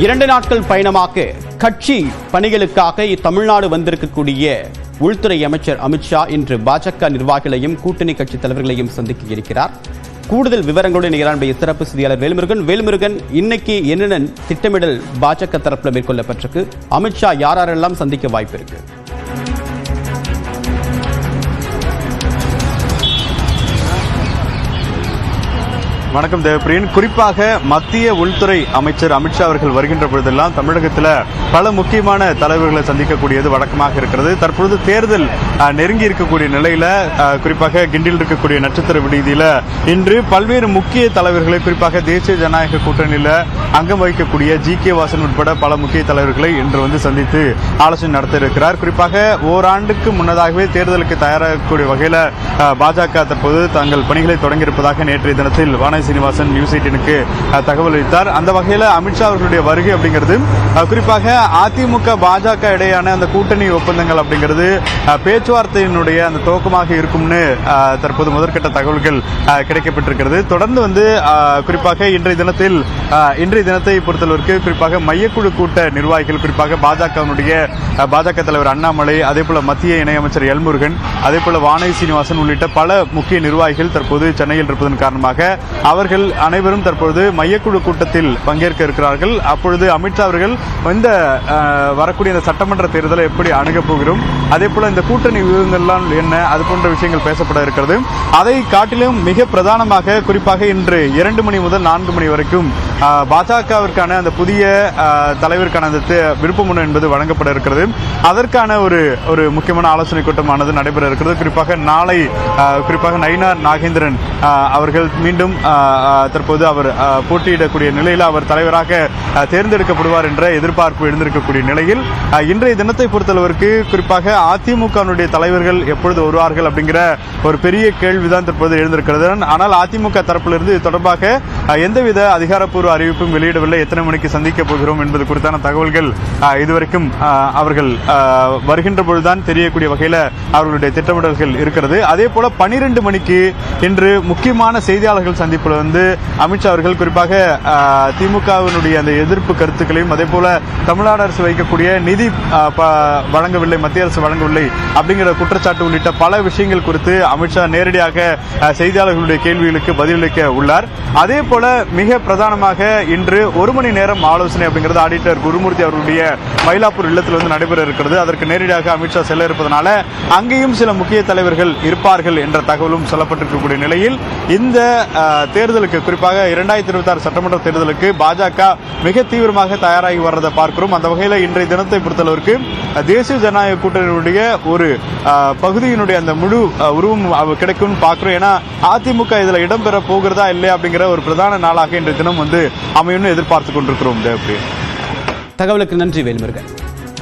2 நாட்கள் பயணமாக கட்சி பணிகளுக்காக தமிழ்நாடு வந்திருக்கக்கூடிய உள்துறை அமைச்சர் அமித்ஷா இன்று பாஜக நிர்வாகிகளையும் கூட்டணி கட்சி தலைவர்களையும் சந்திக்க இருக்கிறார். கூடுதல் விவரங்களுடன் நம்முடைய சிறப்பு செய்தியாளர் வேல்முருகன், இன்னைக்கு என்னென்ன திட்டமிடல் பாஜக தரப்பில் மேற்கொள்ளப்பட்டிருக்கு? அமித்ஷா யாரெல்லாம் சந்திக்க வாய்ப்பு இருக்கு? வணக்கம் தேவப்பிரியன். குறிப்பாக மத்திய உள்துறை அமைச்சர் அமித்ஷா அவர்கள் வருகின்ற பொழுதெல்லாம் தமிழகத்தில் பல முக்கியமான தலைவர்களை சந்திக்கக்கூடியது வழக்கமாக இருக்கிறது. தற்பொழுது தேர்தல் நெருங்கி இருக்கக்கூடிய நிலையில குறிப்பாக கிண்டியில் இருக்கக்கூடிய நட்சத்திர விடுதியில இன்று பல்வேறு முக்கிய தலைவர்களை, குறிப்பாக தேசிய ஜனநாயக கூட்டணியில அங்கம் வகிக்கக்கூடிய ஜி.கே. வாசன் உட்பட பல முக்கிய தலைவர்களை இன்று சந்தித்து ஆலோசனை நடத்த இருக்கிறார். குறிப்பாக ஓராண்டுக்கு முன்னதாகவே தேர்தலுக்கு தயாராகக்கூடிய வகையில் பாஜக தற்போது தங்கள் பணிகளை தொடங்கியிருப்பதாக நேற்றைய தினத்தில் சீனிவாசன் நியூஸ் 18க்கு தகவல் அளித்தார். அந்த வகையில் அமித்ஷா அவர்களுடைய வருகை அப்படிங்கிறது குறிப்பாக அதிமுக பாஜக இடையான அந்த கூட்டணி ஒப்பந்தங்கள் அப்படிங்கிறது பேச்சுவார்த்தையினுடைய அந்த துவக்கமாக இருக்கும்னு தற்போது முதற்கட்ட தகவல்கள் கிடைக்கப்பட்டிருக்கிறது. தொடர்ந்து குறிப்பாக இன்றைய தினத்தை பொறுத்தளவிற்கு குறிப்பாக மையக்குழு கூட்ட நிர்வாகிகள், குறிப்பாக பாஜக தலைவர் அண்ணாமலை, அதே போல மத்திய இணையமைச்சர் எல் முருகன், அதே போல வானதி சீனிவாசன் உள்ளிட்ட பல முக்கிய நிர்வாகிகள் தற்போது சென்னையில் இருப்பதன் காரணமாக அவர்கள் அனைவரும் தற்பொழுது மையக்குழு கூட்டத்தில் பங்கேற்க இருக்கிறார்கள். அப்பொழுது அமித்ஷா அவர்கள் இந்த வரக்கூடிய இந்த சட்டமன்ற தேர்தலை எப்படி அணுகப் போகிறோம், அதே போல இந்த கூட்டணி விவரங்கள்லாம் என்ன, அது போன்ற விஷயங்கள் பேசப்பட இருக்கிறது. அதை காட்டிலும் மிக பிரதானமாக குறிப்பாக இன்று 2 மணி முதல் 4 மணி வரைக்கும் பாஜகவிற்கான அந்த புதிய தலைவருக்கான அந்த விருப்பமனு என்பது வழங்கப்பட இருக்கிறது. அதற்கான ஒரு முக்கியமான ஆலோசனை கூட்டமானது நடைபெற இருக்கிறது. குறிப்பாக நாளை நயினார் நாகேந்திரன் அவர்கள் மீண்டும் தற்போது அவர் போட்டியிடக்கூடிய நிலையில் அவர் தலைவராக தேர்ந்தெடுக்கப்படுவார் என்ற எதிர்பார்ப்பு எழுந்திருக்கக்கூடிய நிலையில் இன்றைய தினத்தை பொறுத்தளவிற்கு குறிப்பாக அதிமுகவுடைய தலைவர்கள் எப்பொழுது வருவார்கள் அப்படிங்கிற ஒரு பெரிய கேள்விதான் தற்போது எழுந்திருக்கிறது. ஆனால் அதிமுக தரப்பிலிருந்து இது தொடர்பாக எந்தவித அதிகாரப்பூர்வ அறிவிப்பும் வெளியிடவில்லை. எத்தனை மணிக்கு சந்திக்கப் போகிறோம் என்பது குறித்தான தகவல்கள் இதுவரைக்கும் அவர்கள் வருகின்ற பொழுதுதான் தெரியக்கூடிய வகையில் அவர்களுடைய திட்டமிடல்கள் இருக்கிறது. அதே போல 12 மணிக்கு இன்று முக்கியமான செய்தியாளர்கள் சந்திப்பில் அமித்ஷா அவர்கள் குறிப்பாக திமுகவினுடைய அந்த எதிர்ப்பு கருத்துக்களையும், அதே போல தமிழ்நாடு அரசு வைக்கக்கூடிய நிதி வழங்கவில்லை, மத்திய அரசு வழங்கவில்லை அப்படிங்கிற குற்றச்சாட்டு உள்ளிட்ட பல விஷயங்கள் குறித்து அமித்ஷா நேரடியாக செய்தியாளர்களுடைய கேள்விகளுக்கு பதிலளிக்க உள்ளார். அதே போல மிக பிரதானமாக இன்று 1 மணி நேரம் ஆலோசனை அப்படிங்கிறது ஆடிட்டர் குருமூர்த்தி அவர்களுடைய மயிலாப்பூர் இல்லத்தில் நடைபெற இருக்கிறது. அதற்கு நேரடியாக அமித்ஷா செல்ல இருப்பதனால அங்கேயும் சில முக்கிய தலைவர்கள் இருப்பார்கள் என்ற தகவலும் சொல்லப்பட்டிருக்கக்கூடிய நிலையில் இந்த தேர்தலுக்கு குறிப்பாக 2026 சட்டமன்ற தேர்தலுக்கு பாஜக மிக தீவிரமாக தயாராகி வர்றதை பார்க்கிறோம். அந்த வகையில் இன்றைய தினத்தை பொறுத்தளவிற்கு தேசிய ஜனநாயக கூட்டணியுடைய ஒரு பகுதியினுடைய அந்த முழு உருவம் கிடைக்கும் பார்க்கிறோம். ஏன்னா அதிமுக இதுல இடம்பெற போகிறதா இல்லையா அப்படிங்கிற ஒரு பிரதான நாளாக இன்றைய தினம் அமையும்னு எதிர்பார்த்துக் கொண்டிருக்கிறோம். தகவலுக்கு நன்றி வேல்முருகன்.